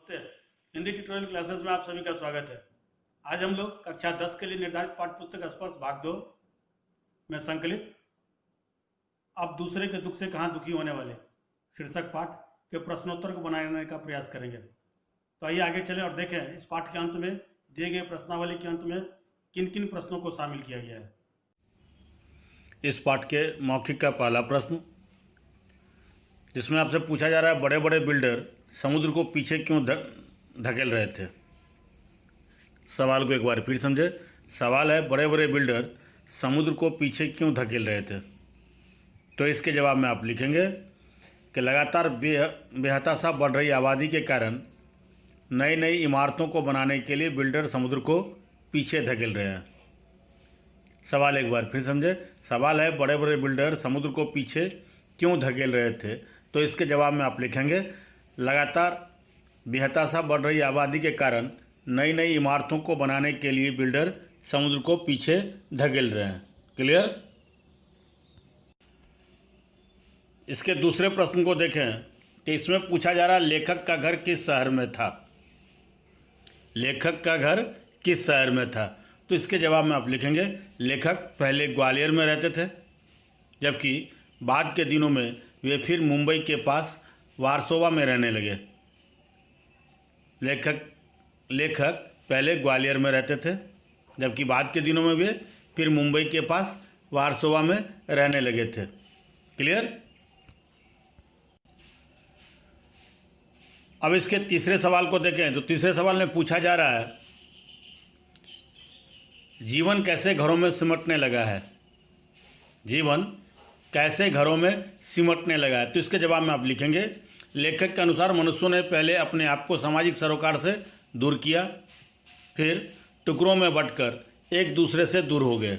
नमस्ते। Hindi tutorial classes में आप सभी का स्वागत है। आज हम लोग कक्षा 10 के लिए निर्धारित पाठ्य पुस्तक स्पर्श भाग 2 में संकलित अब दूसरे के दुख से कहाँ दुखी होने वाले शीर्षक पाठ के प्रश्नोत्तर को बनाने का प्रयास करेंगे। तो आइए आगे चलें और देखें इस पाठ के अंत में दिए गए प्रश्नावली के अंत में किन किन प्रश्नों को शामिल किया गया है। इस पाठ के मौखिक का पहला प्रश्न, जिसमें आपसे पूछा जा रहा है बड़े बड़े बिल्डर समुद्र को पीछे क्यों धकेल रहे थे। सवाल को एक बार फिर समझे। सवाल है बड़े बड़े बिल्डर समुद्र को पीछे क्यों धकेल रहे थे। तो इसके जवाब में आप लिखेंगे कि लगातार बेहताशा बढ़ रही आबादी के कारण नई नई इमारतों को बनाने के लिए बिल्डर समुद्र को पीछे धकेल रहे हैं। सवाल एक बार फिर समझे। सवाल है बड़े बड़े बिल्डर समुद्र को पीछे क्यों धकेल रहे थे। तो इसके जवाब में आप लिखेंगे लगातार बेहताशा बढ़ रही आबादी के कारण नई नई इमारतों को बनाने के लिए बिल्डर समुद्र को पीछे धकेल रहे हैं। क्लियर। इसके दूसरे प्रश्न को देखें कि इसमें पूछा जा रहा है लेखक का घर किस शहर में था। लेखक का घर किस शहर में था। तो इसके जवाब में आप लिखेंगे लेखक पहले ग्वालियर में रहते थे, जबकि बाद के दिनों में वे फिर मुंबई के पास वारसोवा में रहने लगे। लेखक पहले ग्वालियर में रहते थे, जबकि बाद के दिनों में वे फिर मुंबई के पास वारसोवा में रहने लगे थे। क्लियर। अब इसके तीसरे सवाल को देखें तो तीसरे सवाल में पूछा जा रहा है जीवन कैसे घरों में सिमटने लगा है। जीवन कैसे घरों में सिमटने लगा है। तो इसके जवाब में आप लिखेंगे लेखक के अनुसार मनुष्यों ने पहले अपने आप को सामाजिक सरोकार से दूर किया, फिर टुकड़ों में बंटकर एक दूसरे से दूर हो गए।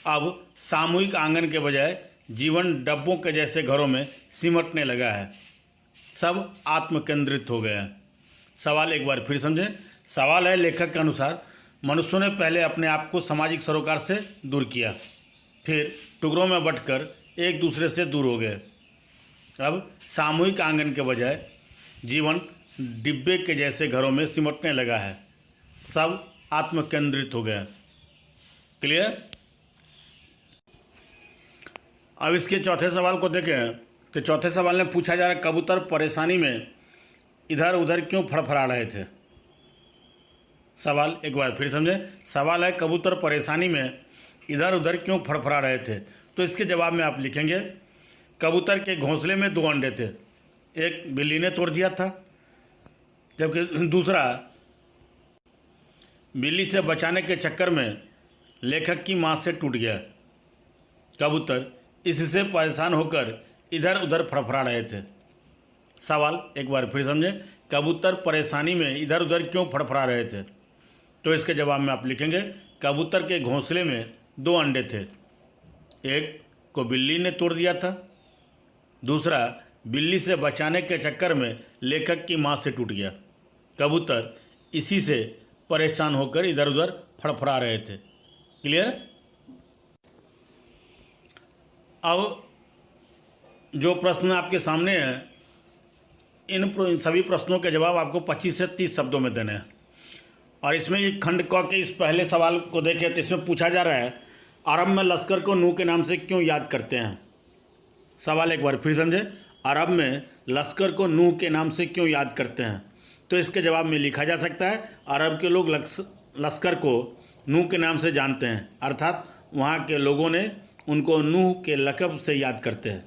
अब सामूहिक आंगन के बजाय जीवन डब्बों के जैसे घरों में सिमटने लगा है। सब आत्मकेंद्रित हो गए हैं। सवाल एक बार फिर समझें। सवाल है लेखक के अनुसार मनुष्यों ने पहले अपने आप को सामाजिक सरोकार से दूर किया, फिर टुकड़ों में बंटकर एक दूसरे से दूर हो गए। अब सामूहिक आंगन के बजाय जीवन डिब्बे के जैसे घरों में सिमटने लगा है। सब आत्मकेंद्रित हो गए। क्लियर। अब इसके चौथे सवाल को देखें तो चौथे सवाल में पूछा जा रहा है कबूतर परेशानी में इधर उधर क्यों फड़फड़ा रहे थे। सवाल एक बार फिर समझें। सवाल है कबूतर परेशानी में इधर उधर क्यों फड़फड़ा रहे थे। तो इसके जवाब में आप लिखेंगे कबूतर के घोंसले में 2 अंडे थे, एक बिल्ली ने तोड़ दिया था, जबकि दूसरा बिल्ली से बचाने के चक्कर में लेखक की माँ से टूट गया। कबूतर इससे परेशान होकर इधर उधर फड़फड़ा रहे थे। सवाल एक बार फिर समझें। कबूतर परेशानी में इधर उधर क्यों फड़फड़ा रहे थे। तो इसके जवाब में आप लिखेंगे कबूतर के घोंसले में 2 अंडे थे, एक को बिल्ली ने तोड़ दिया था, दूसरा बिल्ली से बचाने के चक्कर में लेखक की माँ से टूट गया। कबूतर इसी से परेशान होकर इधर उधर फड़फड़ा रहे थे। क्लियर। अब जो प्रश्न आपके सामने हैं इन सभी प्रश्नों के जवाब आपको 25 से 30 शब्दों में देने हैं। और इसमें ये खंड क के इस पहले सवाल को देखें तो इसमें पूछा जा रहा है अरब में लश्कर को नूह के नाम से क्यों याद करते हैं। सवाल एक बार फिर समझे। अरब में लश्कर को नूह के नाम से क्यों याद करते हैं। तो इसके जवाब में लिखा जा सकता है अरब के लोग लश्कर को नूह के नाम से जानते हैं, अर्थात वहाँ के लोगों ने उनको नूह के लक़ब से याद करते हैं।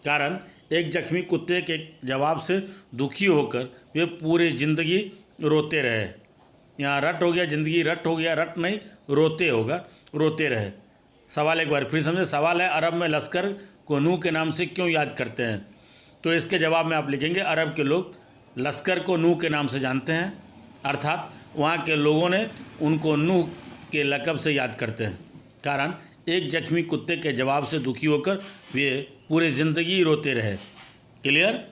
कारण एक जख्मी कुत्ते के जवाब से दुखी होकर वे पूरी ज़िंदगी रोते रहे। यहाँ रट हो गया, ज़िंदगी रट हो गया, रट नहीं रोते होगा, रोते रहे। सवाल एक बार फिर समझे। सवाल है अरब में लश्कर को नूह के नाम से क्यों याद करते हैं। तो इसके जवाब में आप लिखेंगे अरब के लोग लश्कर को नूह के नाम से जानते हैं, अर्थात वहाँ के लोगों ने उनको नूह के लक़ब से याद करते हैं। कारण एक जख्मी कुत्ते के जवाब से दुखी होकर वे पूरी ज़िंदगी रोते रहे। क्लियर।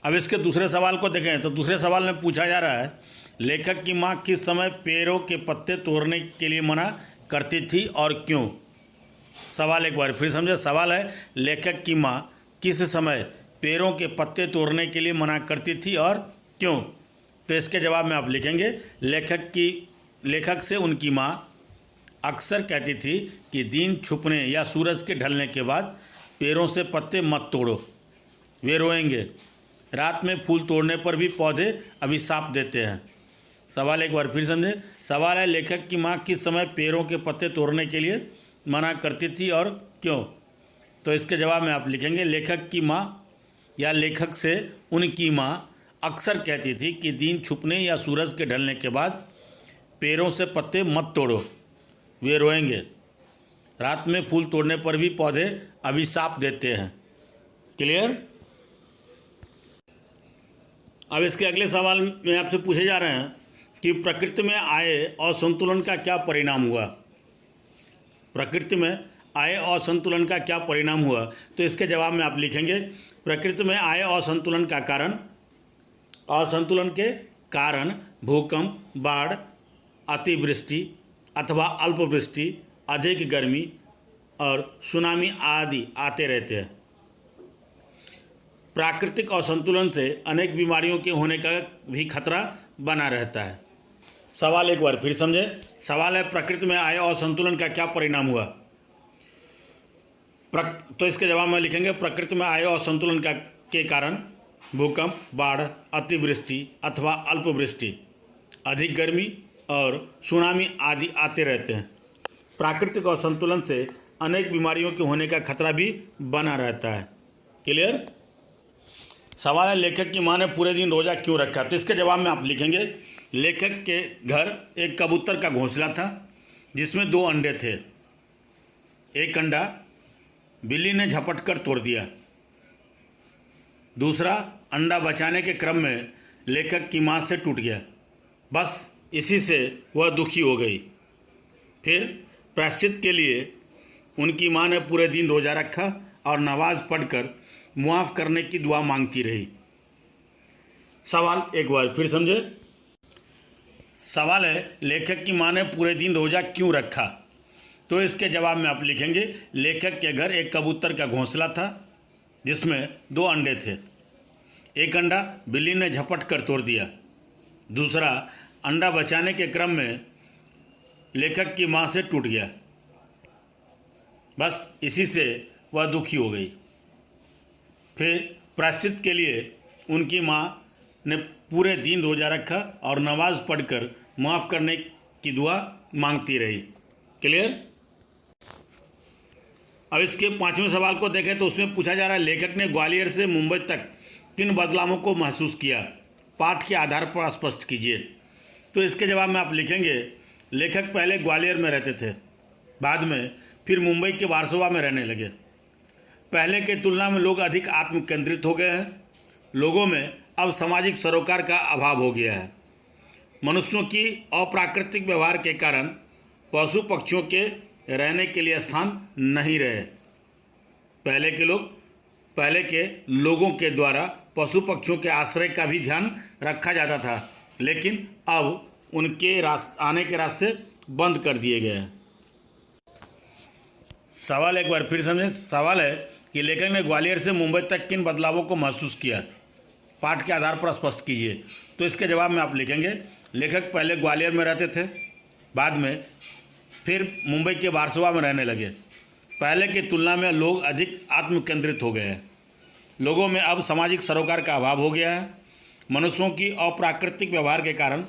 अब इसके दूसरे सवाल को देखें तो दूसरे सवाल में पूछा जा रहा है लेखक की माँ किस समय पेड़ों के पत्ते तोड़ने के लिए मना करती थी और क्यों। सवाल एक बार फिर समझे। सवाल है लेखक की माँ किस समय पेड़ों के पत्ते तोड़ने के लिए मना करती थी और क्यों? तो इसके जवाब में आप लिखेंगे लेखक से उनकी माँ अक्सर कहती थी कि दिन छुपने या सूरज के ढलने के बाद पेड़ों से पत्ते मत तोड़ो, वे रोएंगे। रात में फूल तोड़ने पर भी पौधे अभिशाप देते हैं। सवाल एक बार फिर समझे। सवाल है, लेखक की माँ किस समय पेड़ों के पत्ते तोड़ने के लिए मना करती थी और क्यों? तो इसके जवाब में आप लिखेंगे लेखक की माँ या लेखक से उनकी माँ अक्सर कहती थी कि दिन छुपने या सूरज के ढलने के बाद पेड़ों से पत्ते मत तोड़ो, वे रोएंगे। रात में फूल तोड़ने पर भी पौधे अभिशाप देते हैं। क्लियर? अब इसके अगले सवाल में आपसे पूछे जा रहे हैं कि प्रकृति में आए असंतुलन का क्या परिणाम हुआ। प्रकृति में आए असंतुलन का क्या परिणाम हुआ? तो इसके जवाब में आप लिखेंगे प्रकृति में आए असंतुलन के कारण भूकंप, बाढ़, अतिवृष्टि अथवा अल्पवृष्टि, अधिक गर्मी और सुनामी आदि आते रहते हैं। प्राकृतिक असंतुलन से अनेक बीमारियों के होने का भी खतरा बना रहता है। सवाल एक बार फिर समझे। सवाल है, प्रकृति में आए असंतुलन का क्या परिणाम हुआ? तो इसके जवाब में लिखेंगे प्रकृति में आए असंतुलन के कारण भूकंप, बाढ़, अतिवृष्टि अथवा अल्पवृष्टि, अधिक गर्मी और सुनामी आदि आते रहते हैं। प्राकृतिक असंतुलन से अनेक बीमारियों के होने का खतरा भी बना रहता है। क्लियर? सवाल है, लेखक की माँ ने पूरे दिन रोज़ा क्यों रखा? तो इसके जवाब में आप लिखेंगे लेखक के घर एक कबूतर का घोंसला था जिसमें 2 अंडे थे। एक अंडा बिल्ली ने झपट कर तोड़ दिया। दूसरा अंडा बचाने के क्रम में लेखक की माँ से टूट गया। बस इसी से वह दुखी हो गई। फिर प्रायश्चित के लिए उनकी माँ ने पूरे दिन रोज़ा रखा और नमाज पढ़कर मुआफ़ करने की दुआ मांगती रही। सवाल एक बार फिर समझे। सवाल है, लेखक की माँ ने पूरे दिन रोज़ा क्यों रखा? तो इसके जवाब में आप लिखेंगे लेखक के घर एक कबूतर का घोंसला था जिसमें 2 अंडे थे। एक अंडा बिल्ली ने झपट कर तोड़ दिया। दूसरा अंडा बचाने के क्रम में लेखक की माँ से टूट गया। बस इसी से वह दुखी हो गई। फिर प्रायश्चित के लिए उनकी माँ ने पूरे दिन रोज़ा रखा और नमाज पढ़कर माफ़ करने की दुआ मांगती रही। क्लियर? अब इसके 5वें सवाल को देखें तो उसमें पूछा जा रहा है, लेखक ने ग्वालियर से मुंबई तक किन बदलावों को महसूस किया? पाठ के आधार पर स्पष्ट कीजिए। तो इसके जवाब में आप लिखेंगे लेखक पहले ग्वालियर में रहते थे, बाद में फिर मुंबई के वारसोवा में रहने लगे। पहले के तुलना में लोग अधिक आत्मकेंद्रित हो गए हैं। लोगों में अब सामाजिक सरोकार का अभाव हो गया है। मनुष्यों की अप्राकृतिक व्यवहार के कारण पशु पक्षियों के रहने के लिए स्थान नहीं रहे। पहले के लोगों के द्वारा पशु पक्षियों के आश्रय का भी ध्यान रखा जाता था, लेकिन अब उनके आने के रास्ते बंद कर दिए गए हैं। सवाल एक बार फिर समझें। सवाल है कि लेखक ने ग्वालियर से मुंबई तक किन बदलावों को महसूस किया? पाठ के आधार पर स्पष्ट कीजिए। तो इसके जवाब में आप लिखेंगे लेखक पहले ग्वालियर में रहते थे, बाद में फिर मुंबई के वारसोवा में रहने लगे। पहले की तुलना में लोग अधिक आत्मकेंद्रित हो गए हैं। लोगों में अब सामाजिक सरोकार का अभाव हो गया है। मनुष्यों की अप्राकृतिक व्यवहार के कारण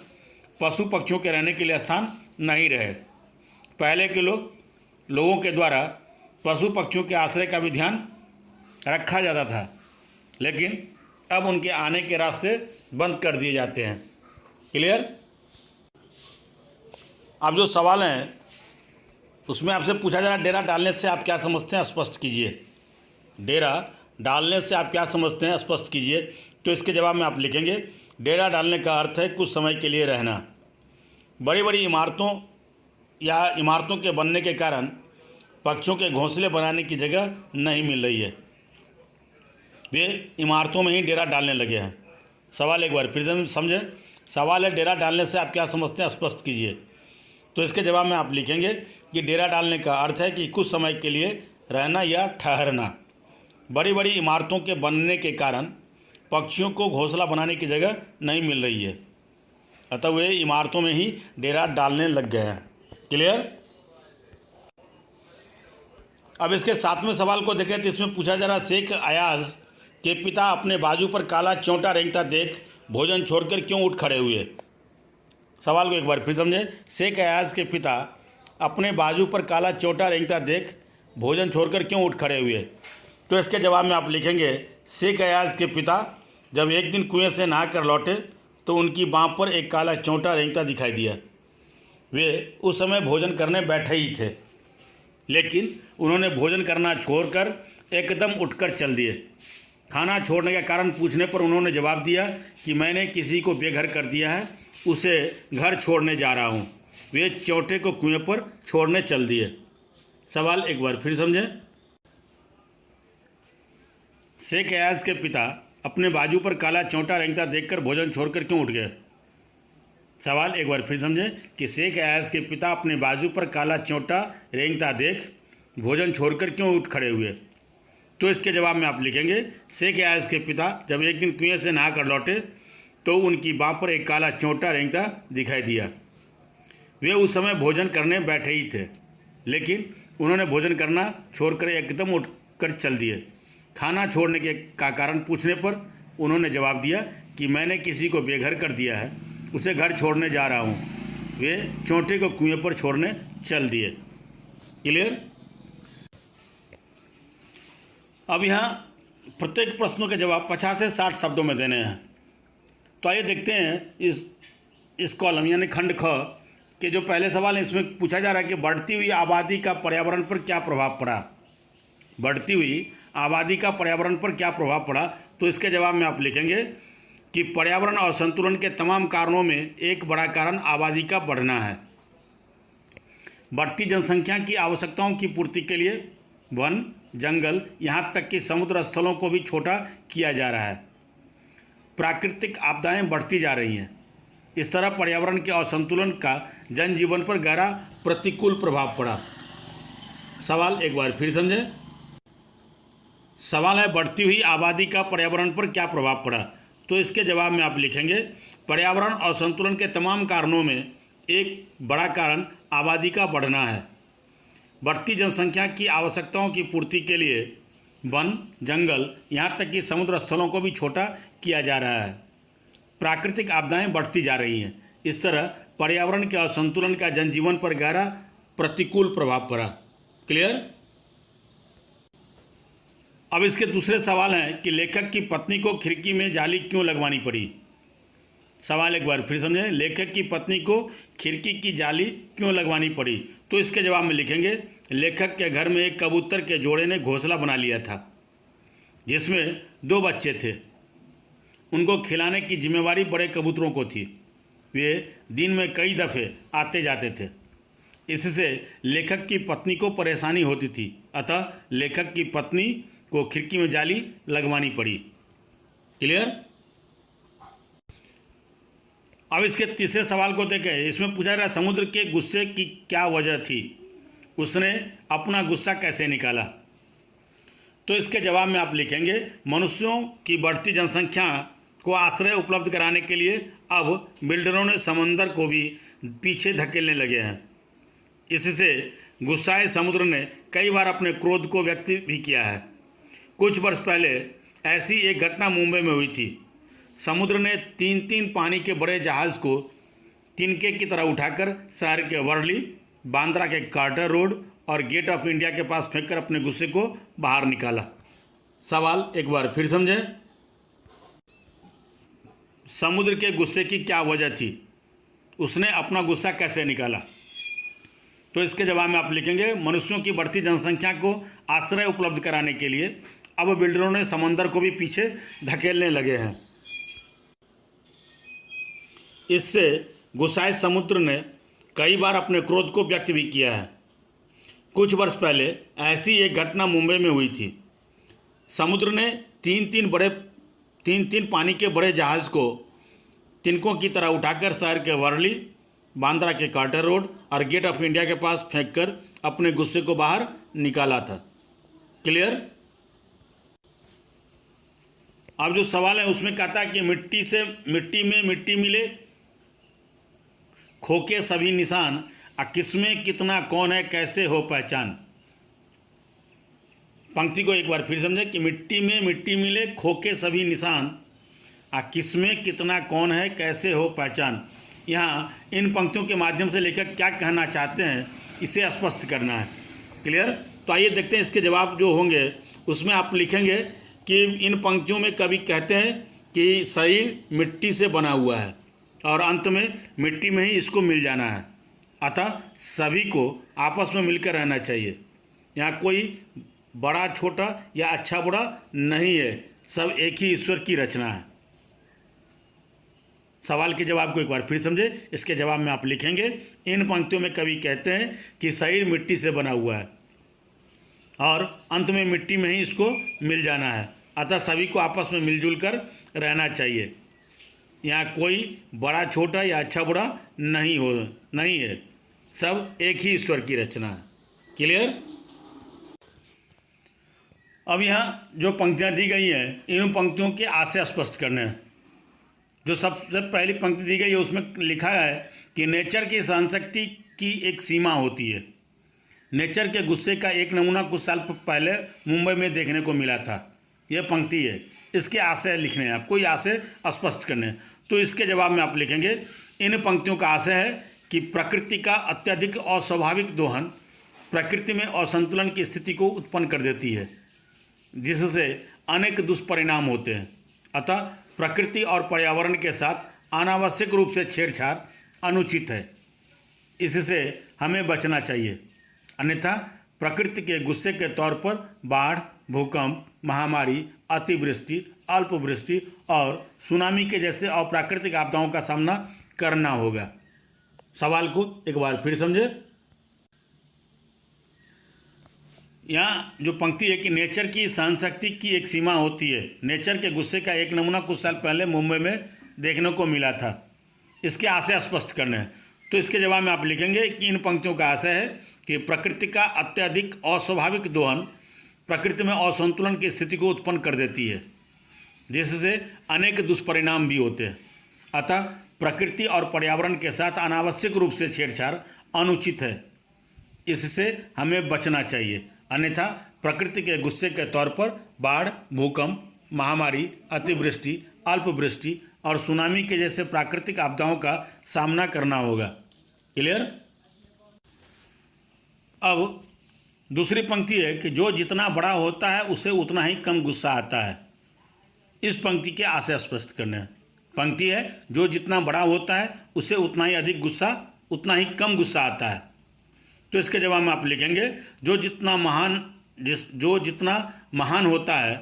पशु पक्षियों के रहने के लिए स्थान नहीं रहे। पहले के लोगों के द्वारा पशु पक्षियों के आश्रय का भी ध्यान रखा जाता था, लेकिन अब उनके आने के रास्ते बंद कर दिए जाते हैं। क्लियर? अब जो सवाल हैं उसमें आपसे पूछा जा रहा है, डेरा डालने से आप क्या समझते हैं, स्पष्ट कीजिए। डेरा डालने से आप क्या समझते हैं, स्पष्ट कीजिए। तो इसके जवाब में आप लिखेंगे डेरा डालने का अर्थ है कुछ समय के लिए रहना। बड़ी बड़ी इमारतों के बनने के कारण पक्षियों के घोंसले बनाने की जगह नहीं मिल रही है। वे इमारतों में ही डेरा डालने लगे हैं। सवाल एक बार फिर से समझें। सवाल है, डेरा डालने से आप क्या समझते हैं, स्पष्ट कीजिए। तो इसके जवाब में आप लिखेंगे कि डेरा डालने का अर्थ है कि कुछ समय के लिए रहना या ठहरना। बड़ी बड़ी इमारतों के बनने के कारण पक्षियों को घोंसला बनाने की जगह नहीं मिल रही है, अतः वे इमारतों में ही डेरा डालने लग गए हैं। क्लियर। अब इसके 7वें सवाल को देखें तो इसमें पूछा जा रहा, शेख अयाज के पिता अपने बाजू पर काला चोंटा रेंगता देख भोजन छोड़कर क्यों उठ खड़े हुए। सवाल को एक बार फिर समझें। शेख अयाज के पिता अपने बाजू पर काला चोंटा रेंगता देख भोजन छोड़कर क्यों उठ खड़े हुए। तो इसके जवाब में आप लिखेंगे, शेख अयाज के पिता जब एक दिन कुएं से नहा कर लौटे तो उनकी बाँह पर एक काला चोंटा रेंगता दिखाई दिया। वे उस समय भोजन करने बैठे ही थे, लेकिन उन्होंने भोजन करना छोड़कर एकदम उठकर चल दिए। खाना छोड़ने का कारण पूछने पर उन्होंने जवाब दिया कि मैंने किसी को बेघर कर दिया है, उसे घर छोड़ने जा रहा हूँ। वे चोंटे को कुएं पर छोड़ने चल दिए। सवाल एक बार फिर समझें। शेख अयाज के पिता अपने बाजू पर काला चोंटा रेंगता देखकर भोजन छोड़कर क्यों उठ गए। सवाल एक बार फिर समझें कि शेख अयाज के पिता अपने बाजू पर काला चोंटा रेंगता देख भोजन छोड़कर क्यों उठ खड़े हुए। तो इसके जवाब में आप लिखेंगे, शेख अयाज के पिता जब एक दिन कुएं से नहा कर लौटे तो उनकी बाँह पर एक काला चोंटा रेंगता दिखाई दिया। वे उस समय भोजन करने बैठे ही थे, लेकिन उन्होंने भोजन करना छोड़कर एकदम उठकर चल दिए। खाना छोड़ने के का कारण पूछने पर उन्होंने जवाब दिया कि मैंने किसी को बेघर कर दिया है, उसे घर छोड़ने जा रहा हूँ। वे चोंटे को कुएं पर छोड़ने चल दिए। क्लियर। अब यहाँ प्रत्येक प्रश्नों के जवाब 50 से 60 शब्दों में देने हैं। तो आइए देखते हैं इस कॉलम यानी खंड ख के जो पहले सवाल है, इसमें पूछा जा रहा है कि बढ़ती हुई आबादी का पर्यावरण पर क्या प्रभाव पड़ा। बढ़ती हुई आबादी का पर्यावरण पर क्या प्रभाव पड़ा। तो इसके जवाब में आप लिखेंगे कि पर्यावरण और संतुलन के तमाम कारणों में एक बड़ा कारण आबादी का बढ़ना है। बढ़ती जनसंख्या की आवश्यकताओं की पूर्ति के लिए वन, जंगल, यहाँ तक कि समुद्र स्थलों को भी छोटा किया जा रहा है। प्राकृतिक आपदाएं बढ़ती जा रही हैं। इस तरह पर्यावरण के असंतुलन का जनजीवन पर गहरा प्रतिकूल प्रभाव पड़ा। सवाल एक बार फिर समझें। सवाल है, बढ़ती हुई आबादी का पर्यावरण पर क्या प्रभाव पड़ा। तो इसके जवाब में आप लिखेंगे, पर्यावरण और संतुलन के तमाम कारणों में एक बड़ा कारण आबादी का बढ़ना है। बढ़ती जनसंख्या की आवश्यकताओं की पूर्ति के लिए वन, जंगल, यहाँ तक कि समुद्र स्थलों को भी छोटा किया जा रहा है। प्राकृतिक आपदाएं बढ़ती जा रही हैं। इस तरह पर्यावरण के असंतुलन का जनजीवन पर गहरा प्रतिकूल प्रभाव पड़ा। क्लियर। अब इसके दूसरे सवाल हैं कि लेखक की पत्नी को खिड़की में जाली क्यों लगवानी पड़ी। सवाल एक बार फिर समझें। लेखक की पत्नी को खिड़की की जाली क्यों लगवानी पड़ी। तो इसके जवाब में लिखेंगे, लेखक के घर में एक कबूतर के जोड़े ने घोंसला बना लिया था, जिसमें 2 बच्चे थे। उनको खिलाने की जिम्मेवारी बड़े कबूतरों को थी। वे दिन में कई दफ़े आते जाते थे। इससे लेखक की पत्नी को परेशानी होती थी, अतः लेखक की पत्नी को खिड़की में जाली लगवानी पड़ी। क्लियर। अब इसके तीसरे सवाल को देखें। इसमें पूछा जा रहा है, समुद्र के गुस्से की क्या वजह थी, उसने अपना गुस्सा कैसे निकाला। तो इसके जवाब में आप लिखेंगे, मनुष्यों की बढ़ती जनसंख्या को आश्रय उपलब्ध कराने के लिए अब बिल्डरों ने समंदर को भी पीछे धकेलने लगे हैं। इससे गुस्साए समुद्र ने कई बार अपने क्रोध को व्यक्त भी किया है। कुछ वर्ष पहले ऐसी एक घटना मुंबई में हुई थी। समुद्र ने 3 पानी के बड़े जहाज़ को तिनके की तरह उठाकर शहर के वर्ली, बांद्रा के कार्टर रोड और गेट ऑफ इंडिया के पास फेंककर अपने गुस्से को बाहर निकाला। सवाल एक बार फिर समझें। समुद्र के गुस्से की क्या वजह थी, उसने अपना गुस्सा कैसे निकाला। तो इसके जवाब में आप लिखेंगे, मनुष्यों की बढ़ती जनसंख्या को आश्रय उपलब्ध कराने के लिए अब बिल्डरों ने समंदर को भी पीछे धकेलने लगे हैं। इससे गुस्साए समुद्र ने कई बार अपने क्रोध को व्यक्त भी किया है। कुछ वर्ष पहले ऐसी एक घटना मुंबई में हुई थी। समुद्र ने 3 पानी के बड़े जहाज़ को तिनकों की तरह उठाकर शहर के वर्ली, बांद्रा के कार्टर रोड और गेट ऑफ इंडिया के पास फेंककर अपने गुस्से को बाहर निकाला था। क्लियर। अब जो सवाल है उसमें कहता है कि मिट्टी में मिट्टी मिले, खोके सभी निशान, किसमें कितना कौन है कैसे हो पहचान। पंक्ति को एक बार फिर समझे कि मिट्टी में मिट्टी मिले, खोके सभी निशान, किसमें कितना कौन है कैसे हो पहचान। यहाँ इन पंक्तियों के माध्यम से लेखक क्या कहना चाहते हैं इसे स्पष्ट करना है। क्लियर? तो आइए देखते हैं इसके जवाब जो होंगे। उसमें आप लिखेंगे कि इन पंक्तियों में कवि कहते हैं कि शरीर मिट्टी से बना हुआ है और अंत में मिट्टी में ही इसको मिल जाना है, अतः सभी को आपस में मिलकर रहना चाहिए। यहाँ कोई बड़ा छोटा या अच्छा बुरा नहीं है, सब एक ही ईश्वर की रचना है। सवाल के जवाब को एक बार फिर समझे। इसके जवाब में आप लिखेंगे इन पंक्तियों में कवि कहते हैं कि शरीर मिट्टी से बना हुआ है और अंत में मिट्टी में ही इसको मिल जाना है, अतः सभी को आपस में मिलजुल कर रहना चाहिए। यहाँ कोई बड़ा छोटा या अच्छा बुरा नहीं है, सब एक ही ईश्वर की रचना है। क्लियर? अब यहाँ जो पंक्तियाँ दी गई हैं इन पंक्तियों के आशय स्पष्ट करने हैं। जो सबसे पहली पंक्ति दी गई है उसमें लिखा है कि नेचर की सहनशक्ति की एक सीमा होती है। नेचर के गुस्से का एक नमूना कुछ साल पहले मुंबई में देखने को मिला था। यह पंक्ति है, इसके आशय लिखने हैं आपको, ये आशय स्पष्ट करने हैं। तो इसके जवाब में आप लिखेंगे इन पंक्तियों का आशय है कि प्रकृति का अत्यधिक अस्वाभाविक दोहन प्रकृति में असंतुलन की स्थिति को उत्पन्न कर देती है, जिससे अनेक दुष्परिणाम होते हैं। अतः प्रकृति और पर्यावरण के साथ अनावश्यक रूप से छेड़छाड़ अनुचित है, इससे हमें बचना चाहिए। अन्यथा प्रकृति के गुस्से के तौर पर बाढ़, भूकंप, महामारी, अतिवृष्टि, अल्पवृष्टि और सुनामी के जैसे अप्राकृतिक आपदाओं का सामना करना होगा। सवाल को एक बार फिर समझे। यहाँ जो पंक्ति है कि नेचर की सहनशक्ति की एक सीमा होती है। नेचर के गुस्से का एक नमूना कुछ साल पहले मुंबई में देखने को मिला था। इसके आशय स्पष्ट करने हैं। तो इसके जवाब में आप लिखेंगे कि इन पंक्तियों का आशय है कि प्रकृति का अत्यधिक अस्वाभाविक दोहन प्रकृति में असंतुलन की स्थिति को उत्पन्न कर देती है, जिससे अनेक दुष्परिणाम भी होते हैं। अतः प्रकृति और पर्यावरण के साथ अनावश्यक रूप से छेड़छाड़ अनुचित है, इससे हमें बचना चाहिए। अन्यथा प्रकृति के गुस्से के तौर पर बाढ़, भूकंप, महामारी, अतिवृष्टि, अल्पवृष्टि और सुनामी के जैसे प्राकृतिक आपदाओं का सामना करना होगा। क्लियर? अब दूसरी पंक्ति है कि जो जितना बड़ा होता है उसे उतना ही कम गुस्सा आता है। इस पंक्ति के आशय स्पष्ट करने हैं। पंक्ति है जो जितना बड़ा होता है उसे उतना ही अधिक गुस्सा, उतना ही कम गुस्सा आता है। तो इसके जवाब में आप लिखेंगे जो जितना महान होता है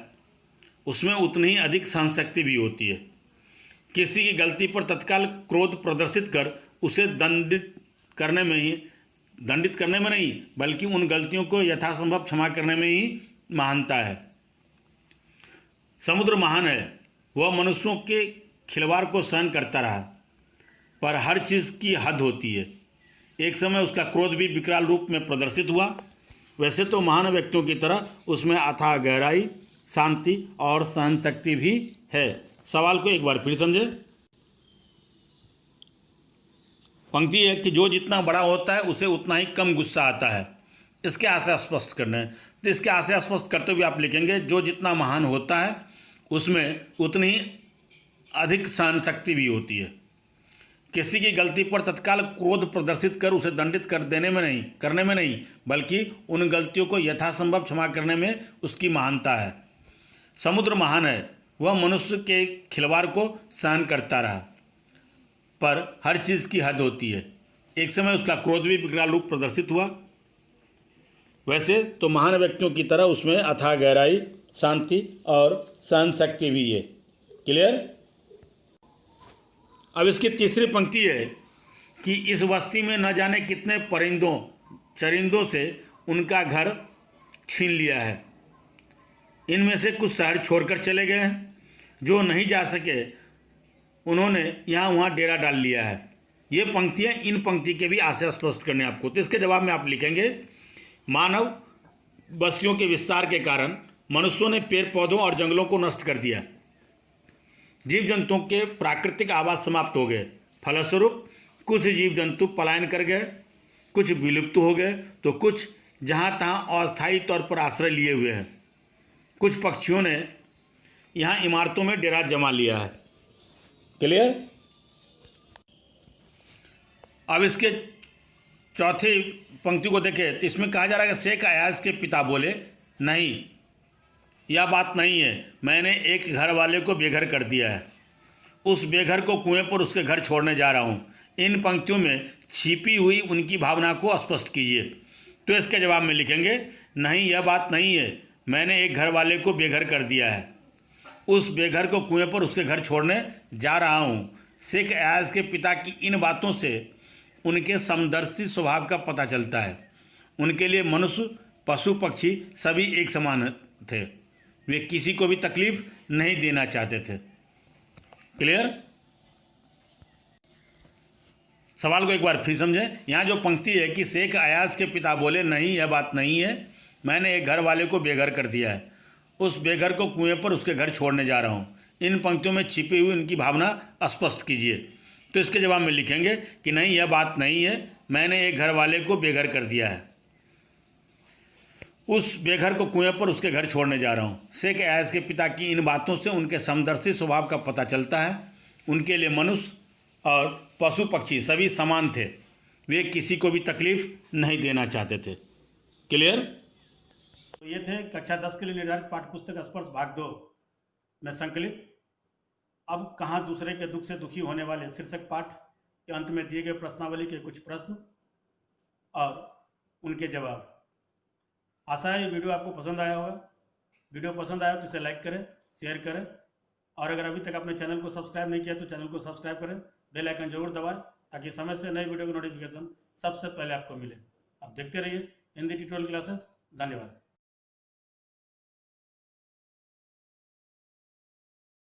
उसमें उतनी ही अधिक सहनशक्ति भी होती है। किसी की गलती पर तत्काल क्रोध प्रदर्शित कर उसे दंडित करने में नहीं बल्कि उन गलतियों को यथासंभव क्षमा करने में ही महानता है। समुद्र महान है, वह मनुष्यों के खिलवाड़ को सहन करता रहा, पर हर चीज़ की हद होती है। एक समय उसका क्रोध भी विकराल रूप में प्रदर्शित हुआ। वैसे तो महान व्यक्तियों की तरह उसमें अथाह गहराई, शांति और सहनशक्ति भी है। सवाल को एक बार फिर समझे। पंक्ति है कि जो जितना बड़ा होता है उसे उतना ही कम गुस्सा आता है। इसके आशय स्पष्ट करना है। तो इसके आशय स्पष्ट करते हुए आप लिखेंगे जो जितना महान होता है उसमें उतनी ही अधिक सहनशक्ति भी होती है। किसी की गलती पर तत्काल क्रोध प्रदर्शित कर उसे दंडित करने में नहीं बल्कि उन गलतियों को यथासंभव क्षमा करने में उसकी महानता है। समुद्र महान है, वह मनुष्य के खिलवाड़ को सहन करता रहा, पर हर चीज़ की हद होती है। एक समय उसका क्रोध भी विकराल रूप प्रदर्शित हुआ। वैसे तो महान व्यक्तियों की तरह उसमें अथाह गहराई, शांति और सहनशक्ति भी है। क्लियर? अब इसकी तीसरी पंक्ति है कि इस बस्ती में न जाने कितने चरिंदों से उनका घर छीन लिया है। इनमें से कुछ शहर छोड़कर चले गए हैं, जो नहीं जा सके उन्होंने यहाँ वहाँ डेरा डाल लिया है। ये पंक्तियाँ इन पंक्ति के भी आशय स्पष्ट करने आपको। तो इसके जवाब में आप लिखेंगे मानव बस्तियों के विस्तार के कारण मनुष्यों ने पेड़ पौधों और जंगलों को नष्ट कर दिया। जीव जंतुओं के प्राकृतिक आवास समाप्त हो गए। फलस्वरूप कुछ जीव जंतु पलायन कर गए, कुछ विलुप्त हो गए तो कुछ जहाँ तहाँ अस्थायी तौर पर आश्रय लिए हुए हैं। कुछ पक्षियों ने यहाँ इमारतों में डेरा जमा लिया है। क्लियर। अब इसके चौथी पंक्ति को देखें तो इसमें कहा जा रहा है कि शेख अयाज के पिता बोले, नहीं, यह बात नहीं है, मैंने एक घर वाले को बेघर कर दिया है। उस बेघर को कुएं पर उसके घर छोड़ने जा रहा हूँ। इन पंक्तियों में छिपी हुई उनकी भावना को स्पष्ट कीजिए। तो इसके जवाब में लिखेंगे, नहीं, यह बात नहीं है, मैंने एक घर वाले को बेघर कर दिया है। उस बेघर को कुएं पर उसके घर छोड़ने जा रहा हूँ। शेख अयाज के पिता की इन बातों से उनके समदर्शी स्वभाव का पता चलता है। उनके लिए मनुष्य, पशु, पक्षी सभी एक समान थे। वे किसी को भी तकलीफ नहीं देना चाहते थे। क्लियर। सवाल को एक बार फिर समझें। यहाँ जो पंक्ति है कि शेख अयाज के पिता बोले, नहीं, यह बात नहीं है, मैंने एक घर वाले को बेघर कर दिया है। उस बेघर को कुएं पर उसके घर छोड़ने जा रहा हूँ। इन पंक्तियों में छिपी हुई उनकी भावना स्पष्ट कीजिए। तो इसके जवाब में लिखेंगे कि नहीं, यह बात नहीं है, मैंने एक घर वाले को बेघर कर दिया है। उस बेघर को कुएं पर उसके घर छोड़ने जा रहा हूँ। शेख अयाज के पिता की इन बातों से उनके समदर्शी स्वभाव का पता चलता है। उनके लिए मनुष्य और पशु पक्षी सभी समान थे। वे किसी को भी तकलीफ नहीं देना चाहते थे। क्लियर। तो ये थे कक्षा 10 के लिए निर्धारित पाठ्यपुस्तक स्पर्श भाग 2 में संकलित अब कहाँ दूसरे के दुख से दुखी होने वाले शीर्षक पाठ के अंत में दिए गए प्रश्नावली के कुछ प्रश्न और उनके जवाब। आशा है ये वीडियो आपको पसंद आया होगा। वीडियो पसंद आया तो इसे लाइक करें, शेयर करें और अगर अभी तक आपने चैनल को सब्सक्राइब नहीं किया तो चैनल को सब्सक्राइब करें, बेल आइकन जरूर दबाएं ताकि समय से नई वीडियो की नोटिफिकेशन सबसे पहले आपको मिले। आप देखते रहिए हिंदी ट्यूटोरियल क्लासेस। धन्यवाद।